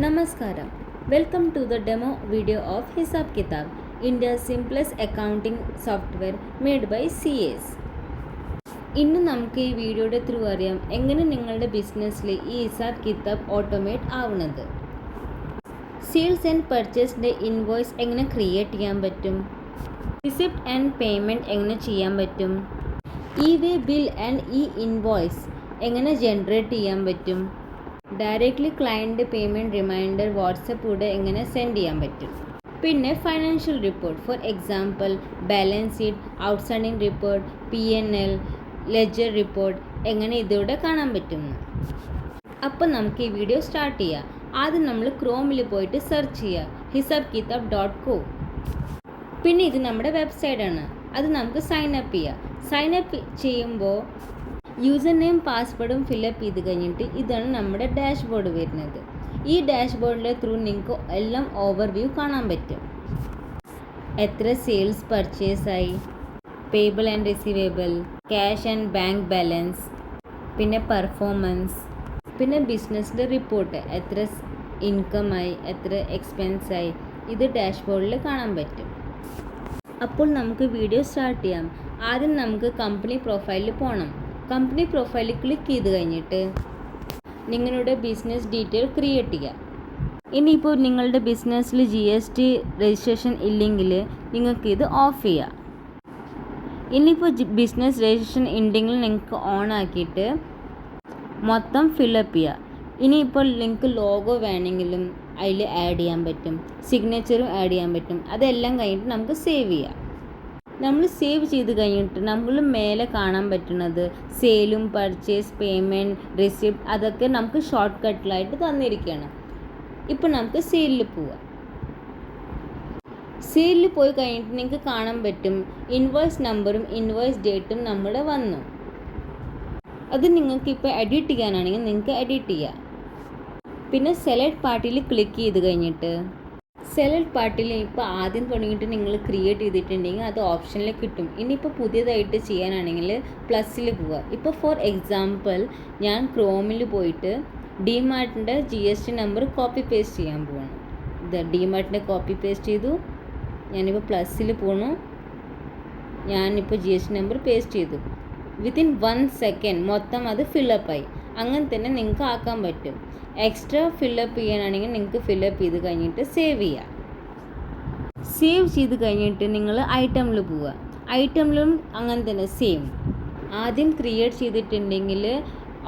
Namaskaram. Welcome to the demo video of Hisab Kitab, India's simplest accounting software made by CAs. ഇന്ന് നമുക്ക് ഈ വീഡിയോയുടെ through അറിയാം എങ്ങനെ നിങ്ങളുടെ ബിസിനസ്സിൽ ഈ ഹിസാബ് കിതാബ് ഓട്ടോമേറ്റ് ആവുന്നത്. സെയിൽസ് ആൻഡ് പർച്ചേസിൻ്റെ ഇൻവോയ്സ് എങ്ങനെ ക്രിയേറ്റ് ചെയ്യാൻ പറ്റും, റിസിപ്റ്റ് ആൻഡ് പേയ്മെൻറ്റ് എങ്ങനെ ചെയ്യാൻ പറ്റും, വേ ബിൽ ആൻഡ് ഇൻവോയ്സ് എങ്ങനെ ജനറേറ്റ് ചെയ്യാൻ പറ്റും, ഡയറക്റ്റ്ലി ക്ലയൻറ്റ് പേയ്മെൻറ്റ് റിമൈൻഡർ വാട്സപ്പിലൂടെ എങ്ങനെ സെൻഡ് ചെയ്യാൻ പറ്റും. പിന്നെ financial report, for example balance sheet, outstanding report, P&L, ledger report എങ്ങനെ ഇതിലൂടെ കാണാൻ പറ്റുന്നു. അപ്പോൾ നമുക്ക് ഈ വീഡിയോ സ്റ്റാർട്ട് ചെയ്യാം. ആദ്യം നമ്മൾ ക്രോമിൽ പോയിട്ട് സെർച്ച് ചെയ്യുക hisabkitab.co. പിന്നെ ഇത് നമ്മുടെ വെബ്സൈറ്റാണ്. അത് നമുക്ക് സൈൻ അപ്പ് ചെയ്യാം. സൈൻ അപ്പ് ചെയ്യുമ്പോൾ യൂസർ നെയിം പാസ്വേഡും ഫില്ലപ്പ് ചെയ്ത് കഴിഞ്ഞിട്ട് ഇതാണ് നമ്മുടെ ഡാഷ്ബോർഡ് വരുന്നത്. ഈ ഡാഷ്ബോർഡിലെ ത്രൂ നിങ്ങൾക്ക് എല്ലാം ഓവർവ്യൂ കാണാൻ പറ്റും. എത്ര സെയിൽസ് പർച്ചേസായി, payable and receivable, cash and bank balance, പിന്നെ പെർഫോമൻസ്, പിന്നെ ബിസിനസ്സിൻ്റെ റിപ്പോർട്ട്, എത്ര ഇൻകമായി, എത്ര എക്സ്പെൻസായി, ഇത് ഡാഷ്ബോർഡിൽ കാണാൻ പറ്റും. അപ്പോൾ നമുക്ക് വീഡിയോ സ്റ്റാർട്ട് ചെയ്യാം. ആദ്യം നമുക്ക് കമ്പനി പ്രൊഫൈലിൽ പോകണം. കമ്പനി പ്രൊഫൈലിൽ ക്ലിക്ക് ചെയ്ത് കഴിഞ്ഞിട്ട് നിങ്ങളുടെ ബിസിനസ് ഡീറ്റെയിൽ ക്രിയേറ്റ് ചെയ്യുക. ഇനിയിപ്പോൾ നിങ്ങളുടെ ബിസിനസ്സിൽ GST രജിസ്ട്രേഷൻ ഇല്ലെങ്കിൽ നിങ്ങൾക്ക് ഇത് ഓഫ് ചെയ്യാം. ഇനിയിപ്പോൾ ബിസിനസ് രജിസ്ട്രേഷൻ ഉണ്ടെങ്കിൽ നിങ്ങൾക്ക് ഓൺ ആക്കിയിട്ട് മൊത്തം ഫില്ലപ്പ് ചെയ്യുക. ഇനിയിപ്പോൾ നിങ്ങൾക്ക് ലോഗോ വേണമെങ്കിലും അതിൽ ആഡ് ചെയ്യാൻ പറ്റും, സിഗ്നേച്ചറും ആഡ് ചെയ്യാൻ പറ്റും. അതെല്ലാം കഴിഞ്ഞിട്ട് നമുക്ക് സേവ് ചെയ്യാം. നമ്മൾ സേവ് ചെയ്ത് കഴിഞ്ഞിട്ട് നമ്മൾ മേലെ കാണാൻ പറ്റുന്നത് സെയിലും പർച്ചേസ്, പേയ്മെൻറ്റ്, റിസിപ്റ്റ് അതൊക്കെ നമുക്ക് ഷോർട്ട് കട്ടിലായിട്ട് തന്നിരിക്കുകയാണ്. ഇപ്പോൾ നമുക്ക് സെയിലിൽ പോവാം. സെയിലിൽ പോയി കഴിഞ്ഞിട്ട് നിങ്ങൾക്ക് കാണാൻ പറ്റും ഇൻവോയ്സ് നമ്പറും ഇൻവോയ്സ് ഡേറ്റും നമ്മുടെ വന്നു. അത് നിങ്ങൾക്ക് ഇപ്പോൾ എഡിറ്റ് ചെയ്യാനാണെങ്കിൽ നിങ്ങൾക്ക് എഡിറ്റ് ചെയ്യാം. പിന്നെ സെലക്ട് പാർട്ടിയിൽ ക്ലിക്ക് ചെയ്ത് കഴിഞ്ഞിട്ട് സെലക്ട് പാർട്ടിയിൽ ഇപ്പോൾ ആദ്യം തുടങ്ങിയിട്ട് നിങ്ങൾ ക്രിയേറ്റ് ചെയ്തിട്ടുണ്ടെങ്കിൽ അത് ഓപ്ഷനിൽ കിട്ടും. ഇനിയിപ്പോൾ പുതിയതായിട്ട് ചെയ്യാനാണെങ്കിൽ പ്ലസ്സിൽ പോവുക. ഇപ്പോൾ ഫോർ എക്സാമ്പിൾ ഞാൻ ക്രോമിൽ പോയിട്ട് ഡിമാർട്ടിൻ്റെ GST നമ്പർ കോപ്പി പേസ്റ്റ് ചെയ്യാൻ പോവാണ്. ഇത് ഡിമാർട്ടിൻ്റെ കോപ്പി പേസ്റ്റ് ചെയ്തു. ഞാനിപ്പോൾ പ്ലസ്സിൽ പോണു. ഞാനിപ്പോൾ GST നമ്പർ പേസ്റ്റ് ചെയ്തു. വിത്തിൻ 1 സെക്കൻഡ് മൊത്തം അത് ഫില്ലപ്പായി. അങ്ങനെ തന്നെ നിങ്ങൾക്ക് ആക്കാൻ പറ്റും. എക്സ്ട്രാ ഫില്ലപ്പ് ചെയ്യാനാണെങ്കിൽ നിങ്ങൾക്ക് ഫില്ലപ്പ് ചെയ്ത് കഴിഞ്ഞിട്ട് സേവ് ചെയ്യുക. സേവ് ചെയ്ത് കഴിഞ്ഞിട്ട് നിങ്ങൾ ഐറ്റമിൽ പോവുക. ഐറ്റമിലും അങ്ങനെ തന്നെ സെയിം. ആദ്യം ക്രിയേറ്റ് ചെയ്തിട്ടുണ്ടെങ്കിൽ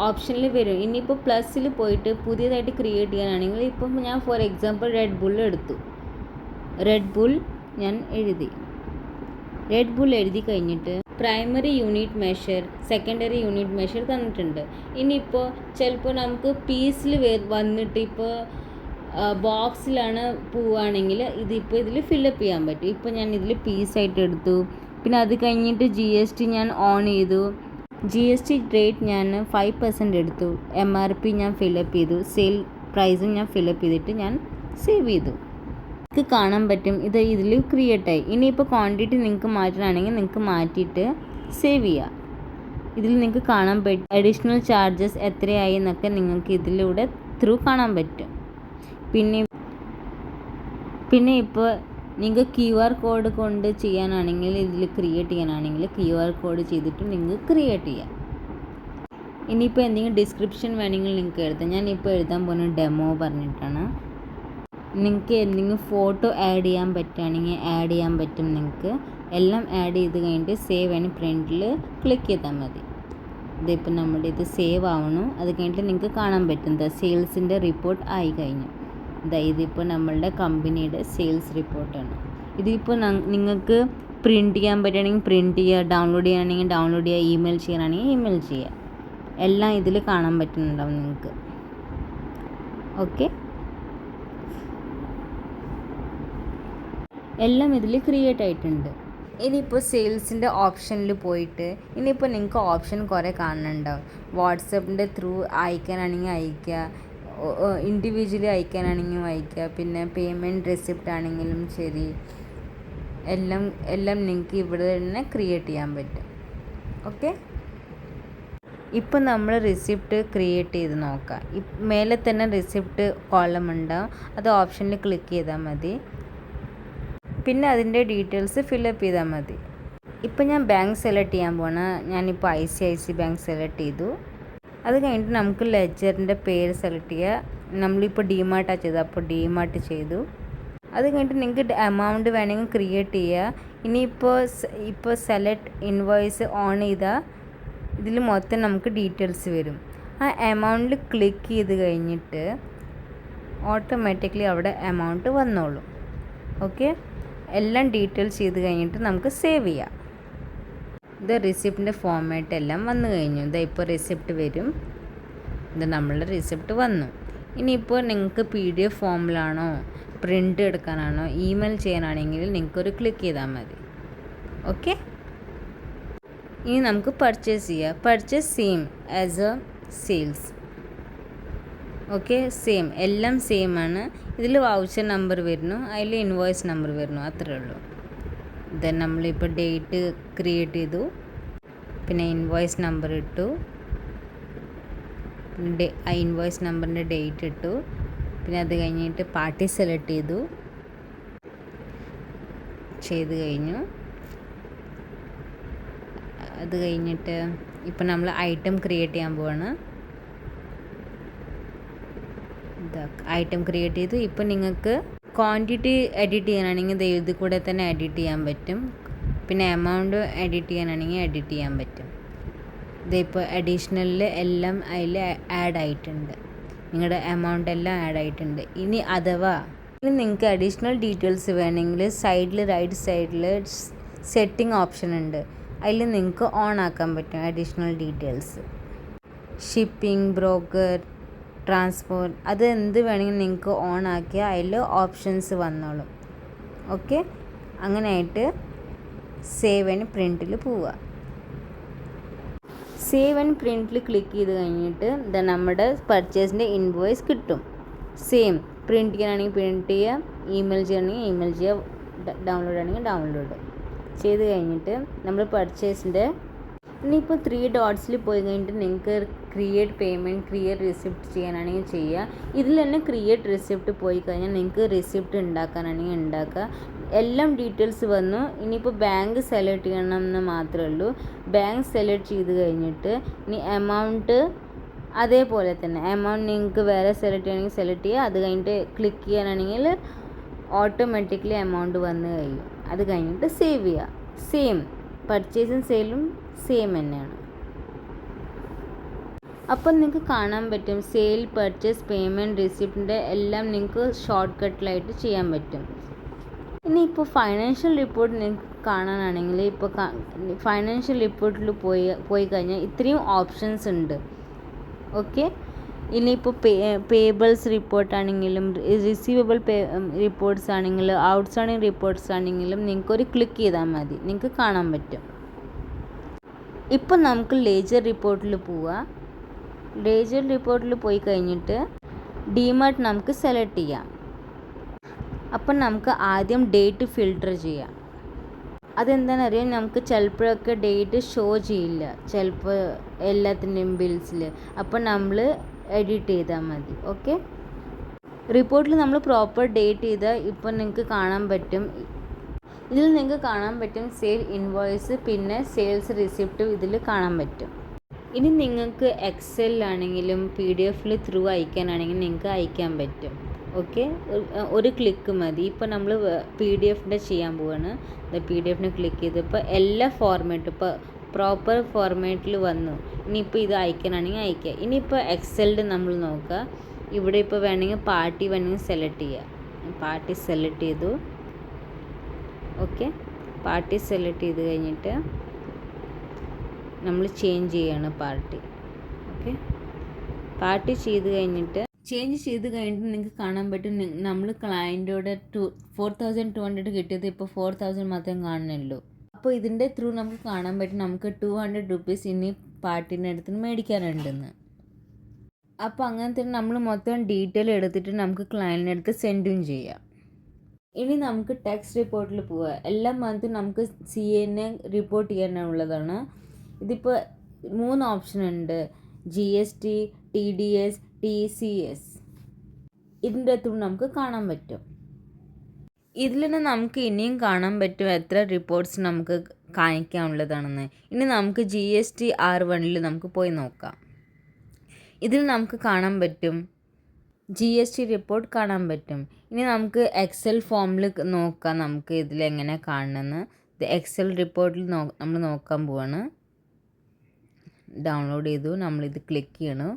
ഓപ്ഷനിൽ വരും. ഇനിയിപ്പോൾ പ്ലസ്സിൽ പോയിട്ട് പുതിയതായിട്ട് ക്രിയേറ്റ് ചെയ്യാനാണെങ്കിൽ ഇപ്പം ഞാൻ ഫോർ എക്സാമ്പിൾ റെഡ് ബുൾ എടുത്തു. റെഡ് ബുൾ ഞാൻ എഴുതി. റെഡ് ബുൾ എഴുതി കഴിഞ്ഞിട്ട് primary unit measure, secondary unit measure തന്നിട്ടുണ്ട്. ഇനിയിപ്പോൾ ചിലപ്പോൾ നമുക്ക് പീസിൽ വന്നിട്ട് ഇപ്പോൾ ബോക്സിലാണ് പോവുകയാണെങ്കിൽ ഇതിപ്പോൾ ഇതിൽ ഫില്ലപ്പ് ചെയ്യാൻ പറ്റും. ഇപ്പോൾ ഞാൻ ഇതിൽ പീസായിട്ട് എടുത്തു. പിന്നെ അത് കഴിഞ്ഞിട്ട് GST ഞാൻ ഓൺ ചെയ്തു. GST റേറ്റ് ഞാൻ 5% എടുത്തു. MRP ഞാൻ ഫില്ലപ്പ് ചെയ്തു. സെയിൽ പ്രൈസും ഞാൻ ഫില്ലപ്പ് ചെയ്തിട്ട് ഞാൻ സേവ് ചെയ്തു. നിങ്ങൾക്ക് കാണാൻ പറ്റും ഇത് ഇതിൽ ക്രിയേറ്റായി. ഇനിയിപ്പോൾ ക്വാണ്ടിറ്റി നിങ്ങൾക്ക് മാറ്റണമെങ്കിൽ നിങ്ങൾക്ക് മാറ്റിയിട്ട് സേവ് ചെയ്യുക. ഇതിൽ നിങ്ങൾക്ക് കാണാൻ പറ്റും അഡീഷണൽ ചാർജസ് എത്രയായി എന്നൊക്കെ നിങ്ങൾക്ക് ഇതിലൂടെ ത്രൂ കാണാൻ പറ്റും. പിന്നെ ഇപ്പോൾ നിങ്ങൾക്ക് QR കോഡ് കൊണ്ട് ചെയ്യാനാണെങ്കിൽ ഇതിൽ ക്രിയേറ്റ് ചെയ്യാനാണെങ്കിൽ QR കോഡ് ചെയ്തിട്ട് നിങ്ങൾക്ക് ക്രിയേറ്റ് ചെയ്യാം. ഇനിയിപ്പോൾ എന്തെങ്കിലും ഡിസ്ക്രിപ്ഷൻ വേണമെങ്കിൽ നിങ്ങൾക്ക് എഴുതാം. ഞാനിപ്പോൾ എഴുതാൻ പോകുന്ന ഡെമോ പറഞ്ഞിട്ടാണ്. നിങ്ങൾക്ക് എന്തെങ്കിലും ഫോട്ടോ ആഡ് ചെയ്യാൻ പറ്റുകയാണെങ്കിൽ ആഡ് ചെയ്യാൻ പറ്റും. നിങ്ങൾക്ക് എല്ലാം ആഡ് ചെയ്ത് കഴിഞ്ഞിട്ട് സേവ് ആൻഡ് പ്രിൻറ്റിൽ ക്ലിക്ക് ചെയ്താൽ മതി. ഇതിപ്പോൾ നമ്മുടെ ഇത് സേവ് ആവണം. അത് കഴിഞ്ഞിട്ട് നിങ്ങൾക്ക് കാണാൻ പറ്റും സെയിൽസിൻ്റെ റിപ്പോർട്ട് ആയി കഴിഞ്ഞു. ഇതിപ്പോൾ നമ്മളുടെ കമ്പനിയുടെ സെയിൽസ് റിപ്പോർട്ടാണ്. ഇതിപ്പോൾ നിങ്ങൾക്ക് പ്രിൻറ്റ് ചെയ്യാൻ പറ്റുകയാണെങ്കിൽ പ്രിൻറ്റ് ചെയ്യുക, ഡൗൺലോഡ് ചെയ്യാനാണെങ്കിൽ ഡൗൺലോഡ് ചെയ്യുക, ഇമെയിൽ ചെയ്യാനാണെങ്കിൽ ഇമെയിൽ ചെയ്യുക. എല്ലാം ഇതിൽ കാണാൻ പറ്റുന്നുണ്ടാവും നിങ്ങൾക്ക്. ഓക്കെ, എല്ലാം ഇതിൽ ക്രിയേറ്റ് ആയിട്ടുണ്ട്. ഇനിയിപ്പോൾ സെയിൽസിൻ്റെ ഓപ്ഷനിൽ പോയിട്ട് ഇനിയിപ്പോൾ നിങ്ങൾക്ക് ഓപ്ഷൻ കുറേ കാണുന്നുണ്ടാവും. വാട്സപ്പിൻ്റെ ത്രൂ അയക്കാനാണെങ്കിൽ അയക്കുക, ഇൻഡിവിജ്വലി അയക്കാനാണെങ്കിലും അയക്കുക, പിന്നെ പേയ്മെൻറ്റ് റെസിപ്റ്റ് ആണെങ്കിലും ശരി, എല്ലാം നിങ്ങൾക്ക് ഇവിടെ തന്നെ ക്രിയേറ്റ് ചെയ്യാൻ പറ്റും. ഓക്കെ, ഇപ്പോൾ നമ്മൾ റിസിപ്റ്റ് ക്രിയേറ്റ് ചെയ്ത് നോക്കാം. മേലെ തന്നെ റിസിപ്റ്റ് കോളം ഉണ്ടാവും, അത് ഓപ്ഷനിൽ ക്ലിക്ക് ചെയ്താൽ മതി. പിന്നെ അതിൻ്റെ ഡീറ്റെയിൽസ് ഫില്ലപ്പ് ചെയ്താൽ മതി. ഇപ്പോൾ ഞാൻ ബാങ്ക് സെലക്ട് ചെയ്യാൻ പോകണം. ഞാനിപ്പോൾ ICICI ബാങ്ക് സെലക്ട് ചെയ്തു. അത് കഴിഞ്ഞിട്ട് നമുക്ക് ലെഡ്ജറിൻ്റെ പേര് സെലക്ട് ചെയ്യുക. നമ്മളിപ്പോൾ ഡിമാർട്ടാണ് ചെയ്തത്, അപ്പോൾ ഡിമാർട്ട് ചെയ്തു. അത് കഴിഞ്ഞിട്ട് നിങ്ങൾക്ക് എമൗണ്ട് വേണമെങ്കിൽ ക്രിയേറ്റ് ചെയ്യുക. ഇനിയിപ്പോൾ സെലക്ട് ഇൻവോയ്സ് ഓൺ ചെയ്താൽ ഇതിൽ മൊത്തം നമുക്ക് ഡീറ്റെയിൽസ് വരും. ആ എമൗണ്ടിൽ ക്ലിക്ക് ചെയ്ത് കഴിഞ്ഞിട്ട് ഓട്ടോമാറ്റിക്കലി അവിടെ എമൗണ്ട് വന്നോളും. ഓക്കെ, എല്ലാം ഡീറ്റെയിൽസ് ചെയ്ത് കഴിഞ്ഞിട്ട് നമുക്ക് സേവ് ചെയ്യാം. ഇത് റിസിപ്റ്റിൻ്റെ ഫോർമാറ്റ് എല്ലാം വന്നു കഴിഞ്ഞു. ഇപ്പോൾ റിസിപ്റ്റ് വരും. ഇത് നമ്മളുടെ റിസിപ്റ്റ് വന്നു. ഇനിയിപ്പോൾ നിങ്ങൾക്ക് PDF ഫോമിലാണോ, പ്രിൻ്റ് എടുക്കാനാണോ, ഇമെയിൽ ചെയ്യാനാണെങ്കിൽ നിങ്ങൾക്കൊരു ക്ലിക്ക് ചെയ്താൽ മതി. ഓക്കെ, ഇനി നമുക്ക് പർച്ചേസ് ചെയ്യാം. Purchase same as A sales. Okay, same, എല്ലാം സെയിം ആണ്. ഇതിൽ വൗച്ചർ നമ്പർ വരുന്നു, അതിൽ ഇൻവോയ്സ് നമ്പർ വരുന്നു, അത്രേ ഉള്ളൂ. ദെൻ നമ്മളിപ്പോൾ ഡേറ്റ് ക്രിയേറ്റ് ചെയ്തു, പിന്നെ ഇൻവോയ്സ് നമ്പർ ഇട്ടു, ആ ഇൻവോയ്സ് നമ്പറിൻ്റെ ഡേറ്റ് ഇട്ടു, പിന്നെ അത് കഴിഞ്ഞിട്ട് പാർട്ടി സെലക്ട് ചെയ്ത് കഴിഞ്ഞു. അത് കഴിഞ്ഞിട്ട് ഇപ്പം നമ്മൾ ഐറ്റം ക്രിയേറ്റ് ചെയ്യാൻ പോവാണ്. ഐറ്റം ക്രിയേറ്റ് ചെയ്തു. ഇപ്പം നിങ്ങൾക്ക് ക്വാണ്ടിറ്റി എഡിറ്റ് ചെയ്യാനാണെങ്കിൽ ഇതിൽ കൂടെ തന്നെ എഡിറ്റ് ചെയ്യാൻ പറ്റും. പിന്നെ എമൗണ്ട് എഡിറ്റ് ചെയ്യാനാണെങ്കിൽ എഡിറ്റ് ചെയ്യാൻ പറ്റും. ഇതിപ്പോൾ അഡീഷണലിൽ എല്ലാം അതിൽ ആഡ് ആയിട്ടുണ്ട്. നിങ്ങളുടെ എമൗണ്ട് എല്ലാം ആഡ് ആയിട്ടുണ്ട്. ഇനി നിങ്ങൾക്ക് അഡീഷണൽ ഡീറ്റെയിൽസ് വേണമെങ്കിൽ സൈഡിൽ റൈറ്റ് സൈഡിൽ സെറ്റിംഗ് ഓപ്ഷൻ ഉണ്ട്. അതിൽ നിങ്ങൾക്ക് ഓൺ ആക്കാൻ പറ്റും additional details. Shipping, broker, transport, അത് എന്ത് വേണമെങ്കിൽ നിങ്ങൾക്ക് ഓൺ ആക്കിയാൽ അതിൽ ഓപ്ഷൻസ് വന്നോളും. ഓക്കെ, അങ്ങനെയായിട്ട് സേവ് ആൻഡ് പ്രിൻറ്റിൽ പോവുക. സേവ് ആൻഡ് പ്രിൻറ്റിൽ ക്ലിക്ക് ചെയ്ത് കഴിഞ്ഞിട്ട് നമ്മുടെ പർച്ചേസിൻ്റെ ഇൻവോയ്സ് കിട്ടും. സെയിം, പ്രിൻറ്റ് ചെയ്യാനാണെങ്കിൽ പ്രിൻറ്റ് ചെയ്യുക, ഇമെയിൽ ചെയ്യണമെങ്കിൽ ഇമെയിൽ ചെയ്യുക, ഡൗൺലോഡ് ആണെങ്കിൽ ഡൗൺലോഡ് ചെയ്ത് കഴിഞ്ഞിട്ട് നമ്മൾ പർച്ചേസിൻ്റെ ഇനിയിപ്പോൾ 3 ഡോട്ട്സിൽ പോയി കഴിഞ്ഞിട്ട് നിങ്ങൾക്ക് ക്രിയേറ്റ് പേയ്മെൻറ്റ്, ക്രിയേറ്റ് റിസിപ്റ്റ് ചെയ്യാനാണെങ്കിൽ ചെയ്യുക. ഇതിൽ തന്നെ ക്രിയേറ്റ് റിസിപ്റ്റ് പോയി കഴിഞ്ഞാൽ നിങ്ങൾക്ക് റിസിപ്റ്റ് ഉണ്ടാക്കാനാണെങ്കിൽ ഉണ്ടാക്കുക. എല്ലാം ഡീറ്റെയിൽസ് വന്നു. ഇനിയിപ്പോൾ ബാങ്ക് സെലക്ട് ചെയ്യണം എന്ന് മാത്രമേ ഉള്ളൂ. ബാങ്ക് സെലക്ട് ചെയ്ത് കഴിഞ്ഞിട്ട് ഇനി എമൗണ്ട് അതേപോലെ തന്നെ എമൗണ്ട് നിങ്ങൾക്ക് വേറെ സെലക്ട് ചെയ്യണമെങ്കിൽ സെലക്ട് ചെയ്യുക. അത് കഴിഞ്ഞിട്ട് ക്ലിക്ക് ചെയ്യാനാണെങ്കിൽ ഓട്ടോമാറ്റിക്കലി എമൗണ്ട് വന്ന് കഴിയും. അത് കഴിഞ്ഞിട്ട് സേവ് ചെയ്യുക. സെയിം, പർച്ചേസും സെയിലും സെയിം തന്നെയാണ്. അപ്പം നിങ്ങൾക്ക് കാണാൻ പറ്റും സെയിൽ, പർച്ചേസ്, പേയ്മെൻറ്റ്, റിസിപ്റ്റിൻ്റെ എല്ലാം നിങ്ങൾക്ക് ഷോർട്ട് കട്ടിലായിട്ട് ചെയ്യാൻ പറ്റും. ഇനിയിപ്പോൾ ഫൈനാൻഷ്യൽ റിപ്പോർട്ട് നിങ്ങൾക്ക് കാണാനാണെങ്കിൽ ഇപ്പോൾ ഫൈനാൻഷ്യൽ റിപ്പോർട്ടിൽ പോയി കഴിഞ്ഞാൽ ഇത്രയും ഓപ്ഷൻസ് ഉണ്ട്. ഓക്കെ, ഇനിയിപ്പോൾ പേബിൾസ് റിപ്പോർട്ടാണെങ്കിലും റിസീവബിൾ റിപ്പോർട്ട്സ് ആണെങ്കിലും ഔട്ട്സ്റ്റാൻഡിങ് റിപ്പോർട്ട്സ് ആണെങ്കിലും നിങ്ങൾക്കൊരു ക്ലിക്ക് ചെയ്താൽ മതി, നിങ്ങൾക്ക് കാണാൻ പറ്റും. ഇപ്പം നമുക്ക് ലേജർ റിപ്പോർട്ടിൽ പോവാം. ലേജർ റിപ്പോർട്ടിൽ പോയി കഴിഞ്ഞിട്ട് ഡിമാർട്ട് നമുക്ക് സെലക്ട് ചെയ്യാം. അപ്പം നമുക്ക് ആദ്യം ഡേറ്റ് ഫിൽട്ടർ ചെയ്യാം. അതെന്താണെന്നറിയാം, നമുക്ക് ചിലപ്പോഴൊക്കെ ഡേറ്റ് ഷോ ചെയ്യില്ല, ചിലപ്പോൾ എല്ലാത്തിൻ്റെയും ബിൽസിൽ. അപ്പോൾ നമ്മൾ എഡിറ്റ് ചെയ്താൽ മതി. ഓക്കെ, റിപ്പോർട്ടിൽ നമ്മൾ പ്രോപ്പർ ഡേറ്റ് ചെയ്താൽ ഇപ്പോൾ നിങ്ങൾക്ക് കാണാൻ പറ്റും. ഇതിൽ നിങ്ങൾക്ക് കാണാൻ പറ്റും സെയിൽ ഇൻവോയ്സ്, പിന്നെ സെയിൽസ് റിസിപ്റ്റ് ഇതിൽ കാണാൻ പറ്റും. ഇനി നിങ്ങൾക്ക് എക്സലിലാണെങ്കിലും PDF ത്രൂ അയക്കാനാണെങ്കിൽ നിങ്ങൾക്ക് അയക്കാൻ പറ്റും. ഓക്കെ, ഒരു ക്ലിക്ക് മതി. ഇപ്പോൾ നമ്മൾ PDF ചെയ്യാൻ പോവാണ്. PDF ക്ലിക്ക് ചെയ്തപ്പോൾ എല്ലാ ഫോർമാറ്റും ഇപ്പോൾ പ്രോപ്പർ ഫോർമാറ്റിൽ വന്നു. ഇനിയിപ്പോൾ ഇത് അയക്കാനാണെങ്കിൽ അയക്കുക. ഇനിയിപ്പോൾ എക്സലിൽ നമ്മൾ നോക്കുക. ഇവിടെ ഇപ്പോൾ വേണമെങ്കിൽ പാർട്ടി വേണമെങ്കിൽ സെലക്ട് ചെയ്യുക. പാർട്ടി സെലക്ട് ചെയ്തു. ഓക്കെ, പാർട്ടി സെലക്ട് ചെയ്ത് കഴിഞ്ഞിട്ട് നമ്മൾ ചേഞ്ച് ചെയ്യാണ് പാർട്ടി. ഓക്കെ, പാർട്ടി ചെയ്ത് കഴിഞ്ഞിട്ട് നിങ്ങൾക്ക് കാണാൻ പറ്റും നമ്മൾ ക്ലയൻറ്റോട് 4200 കിട്ടിയത് ഇപ്പോൾ 4000 മാത്രം കാണുന്നുള്ളൂ. അപ്പോൾ ഇതിൻ്റെ ത്രൂ നമുക്ക് കാണാൻ പറ്റും നമുക്ക് 200 rupees ഇനി പാർട്ടീൻ്റെ അടുത്ത് മേടിക്കാനുണ്ടെന്ന്. അപ്പോൾ അങ്ങനെ തന്നെ നമ്മൾ മൊത്തം ഡീറ്റെയിൽ എടുത്തിട്ട് നമുക്ക് ക്ലയൻറ്റിൻ്റെ അടുത്ത് സെൻഡും ചെയ്യാം. ഇനി നമുക്ക് ടാക്സ് റിപ്പോർട്ടിൽ പോവുക. എല്ലാ മന്തും നമുക്ക് CA റിപ്പോർട്ട് ചെയ്യാനുള്ളതാണ്. ഇതിപ്പോൾ 3 ഓപ്ഷൻ ഉണ്ട്. GST, TDS, TCS. ഇതിൻ്റെ ത്രൂ നമുക്ക് കാണാൻ പറ്റും. ഇതിൽ നിന്ന് നമുക്ക് ഇനിയും കാണാൻ പറ്റും എത്ര റിപ്പോർട്ട്സ് നമുക്ക് കാണിക്കാനുള്ളതാണെന്ന്. ഇനി നമുക്ക് GST R1 നമുക്ക് പോയി നോക്കാം. ഇതിൽ നമുക്ക് കാണാൻ പറ്റും GST റിപ്പോർട്ട് കാണാൻ പറ്റും. ഇനി നമുക്ക് എക്സൽ ഫോമിൽ നോക്കാം നമുക്ക് ഇതിലെങ്ങനെ കാണണമെന്ന്. ഇത് എക്സൽ റിപ്പോർട്ടിൽ നമ്മൾ നോക്കാൻ പോവാണ്. ഡൗൺലോഡ് ചെയ്തു, നമ്മളിത് ക്ലിക്ക് ചെയ്യണം.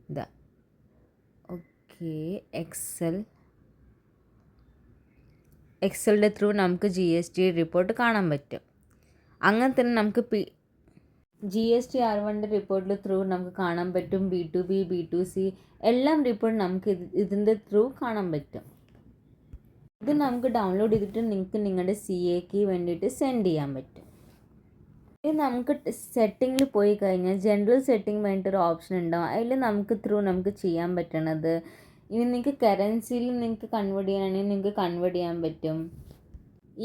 ഇതാ ഓക്കെ, എക്സലിൻ്റെ ത്രൂ നമുക്ക് GST റിപ്പോർട്ട് കാണാൻ പറ്റും. അങ്ങനെ തന്നെ നമുക്ക് GST R1 റിപ്പോർട്ടിൽ ത്രൂ നമുക്ക് കാണാൻ പറ്റും. B2B, B2C എല്ലാം റിപ്പോർട്ട് നമുക്ക് ഇതിൻ്റെ ത്രൂ കാണാൻ പറ്റും. ഇത് നമുക്ക് ഡൗൺലോഡ് ചെയ്തിട്ട് നിങ്ങൾക്ക് നിങ്ങളുടെ CAക്ക് വേണ്ടിയിട്ട് സെൻഡ് ചെയ്യാൻ പറ്റും. ഇനി നമുക്ക് സെറ്റിങ്ങിൽ പോയി കഴിഞ്ഞാൽ ജനറൽ സെറ്റിംഗ് വേണ്ടിയിട്ടൊരു ഓപ്ഷൻ ഉണ്ടാവും. അതിൽ നമുക്ക് ചെയ്യാൻ പറ്റണത്, ഇനി നിങ്ങൾക്ക് കറൻസിയിൽ നിങ്ങൾക്ക് കൺവേർട്ട് ചെയ്യാനാണെങ്കിൽ നിങ്ങൾക്ക് കൺവേർട്ട് ചെയ്യാൻ പറ്റും.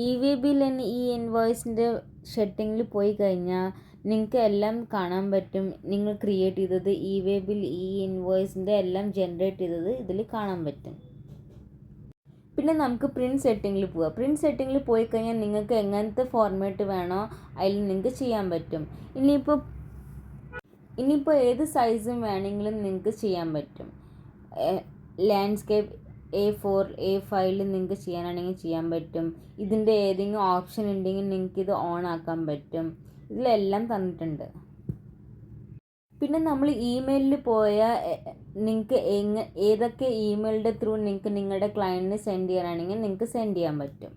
EWay ബിൽ ഈ ഇൻവോയ്സിൻ്റെ സെറ്റിങ്ങിൽ പോയി കഴിഞ്ഞാൽ നിങ്ങൾക്ക് എല്ലാം കാണാൻ പറ്റും. നിങ്ങൾ ക്രിയേറ്റ് ചെയ്തത് EWay ബിൽ ഈ ഇൻവോയ്സിൻ്റെ എല്ലാം ജനറേറ്റ് ചെയ്തത് ഇതിൽ കാണാൻ പറ്റും. പിന്നെ നമുക്ക് പ്രിൻറ്റ് സെറ്റിങ്ങിൽ പോവാം. പ്രിൻറ്റ് സെറ്റിങ്ങിൽ പോയി കഴിഞ്ഞാൽ നിങ്ങൾക്ക് എങ്ങനത്തെ ഫോർമാറ്റ് വേണോ അതിൽ നിങ്ങൾക്ക് ചെയ്യാൻ പറ്റും. ഇനിയിപ്പോൾ ഏത് സൈസും വേണമെങ്കിലും നിങ്ങൾക്ക് ചെയ്യാൻ പറ്റും. ലാൻഡ്സ്കേപ്പ് A4, A5 നിങ്ങൾക്ക് ചെയ്യാനാണെങ്കിൽ ചെയ്യാൻ പറ്റും. ഇതിൻ്റെ ഏതെങ്കിലും ഓപ്ഷൻ ഉണ്ടെങ്കിൽ നിങ്ങൾക്ക് ഇത് ഓൺ ആക്കാൻ പറ്റും. ഇതിലെല്ലാം തന്നിട്ടുണ്ട്. പിന്നെ നമ്മൾ ഇമെയിലിൽ പോയാൽ നിങ്ങൾക്ക് ഏതൊക്കെ ഇമെയിലിൻ്റെ ത്രൂ നിങ്ങൾക്ക് നിങ്ങളുടെ ക്ലയൻറ്റിന് സെൻഡ് ചെയ്യാനാണെങ്കിൽ നിങ്ങൾക്ക് സെൻഡ് ചെയ്യാൻ പറ്റും.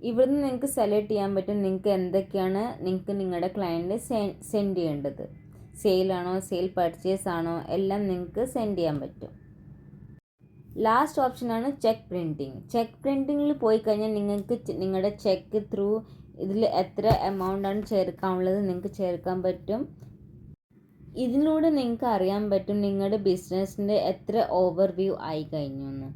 ഇവിടുന്ന് നിങ്ങൾക്ക് സെലക്ട് ചെയ്യാൻ പറ്റും നിങ്ങൾക്ക് എന്തൊക്കെയാണ് നിങ്ങൾക്ക് നിങ്ങളുടെ ക്ലയൻറ്റിന് സെൻഡ് ചെയ്യേണ്ടത്. സെയിലാണോ, സെയിൽ പർച്ചേസ് ആണോ, എല്ലാം നിങ്ങൾക്ക് സെൻഡ് ചെയ്യാൻ പറ്റും. ലാസ്റ്റ് ഓപ്ഷനാണ് ചെക്ക് പ്രിൻറ്റിങ്. ചെക്ക് പ്രിൻറ്റിങ്ങിൽ പോയി കഴിഞ്ഞാൽ നിങ്ങൾക്ക് നിങ്ങളുടെ ചെക്ക് ത്രൂ ഇതിൽ എത്ര എമൗണ്ടാണ് ചേർക്കാനുള്ളത് നിങ്ങൾക്ക് ചേർക്കാൻ പറ്റും. ഇതിലൂടെ നിങ്ങൾക്ക് അറിയാൻ പറ്റും നിങ്ങളുടെ ബിസിനസ്സിൻ്റെ എത്ര ഓവർവ്യൂ ആയി കഴിഞ്ഞു എന്ന്.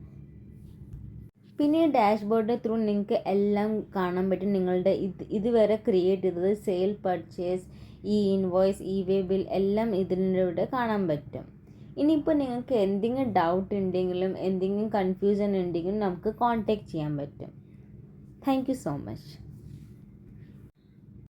പിന്നെ ഡാഷ്ബോർഡ് ത്രൂ നിങ്ങൾക്ക് എല്ലാം കാണാൻ പറ്റും. നിങ്ങളുടെ ഇതുവരെ ക്രിയേറ്റ് ചെയ്തത് sale, purchase, invoice, EWay bill എല്ലാം ഇതിലൂടെ കാണാൻ പറ്റും. ഇനിയിപ്പോൾ നിങ്ങൾക്ക് എന്തെങ്കിലും ഡൗട്ട് ഉണ്ടെങ്കിലും എന്തെങ്കിലും കൺഫ്യൂഷൻ ഉണ്ടെങ്കിലും നമുക്ക് കോൺടാക്റ്റ് ചെയ്യാൻ പറ്റും. Thank you so much.